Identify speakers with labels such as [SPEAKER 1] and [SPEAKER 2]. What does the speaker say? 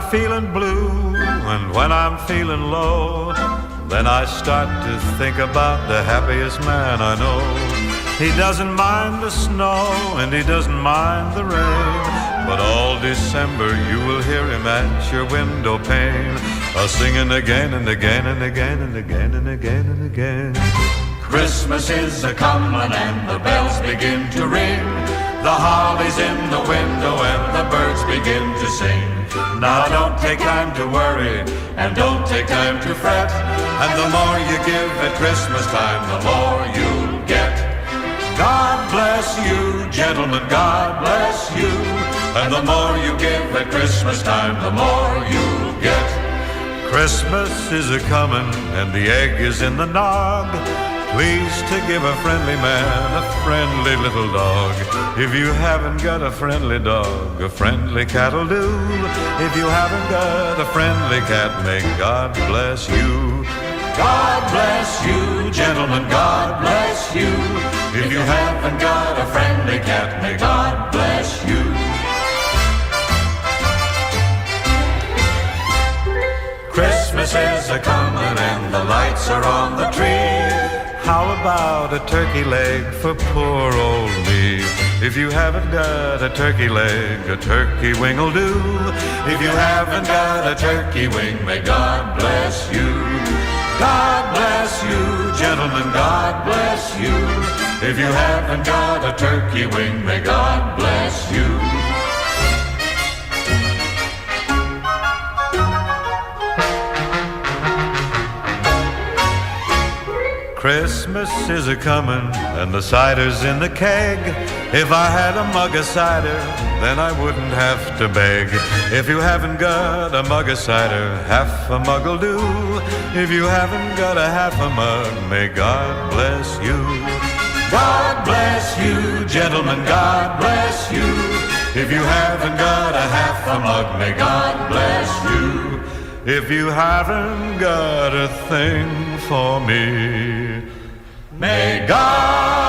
[SPEAKER 1] feeling blue and when I'm feeling low, then I start to think about the happiest man I know. He doesn't mind the snow and he doesn't mind the rain, but all December you will hear him at your window pane, singing again and again and again and again and again and again.
[SPEAKER 2] Christmas is a-comin' and the bells begin to ring. The holly's in the window and the birds begin to sing. Now don't take time to worry and don't take time to fret, and the more you give at Christmas time, the more you'll get. God bless you, gentlemen, God bless you, and the more you give at Christmas time, the more you'll get.
[SPEAKER 1] Christmas is a-comin' and the egg is in the nog. Please to give a friendly man a friendly little dog. If you haven't got a friendly dog, a friendly cat'll do. If you haven't got a friendly cat, may God bless you.
[SPEAKER 2] God bless you, gentlemen, God bless you. If you haven't got a friendly cat, may God bless you. Christmas is a-comin' and the lights are on the tree.
[SPEAKER 1] How about a turkey leg for poor old me? If you haven't got a turkey leg, a turkey wing'll do.
[SPEAKER 2] If you haven't got a turkey wing, may God bless you. God bless you, gentlemen, God bless you. If you haven't got a turkey wing, may God bless you.
[SPEAKER 1] Christmas is a-comin' and the cider's in the keg. If I had a mug of cider, then I wouldn't have to beg. If you haven't got a mug of cider, half a mug'll do. If you haven't got a half a mug, may God bless you.
[SPEAKER 2] God bless you, gentlemen, God bless you. If you haven't got a half a mug, may God bless you.
[SPEAKER 1] If you haven't got a thing for me,
[SPEAKER 2] may God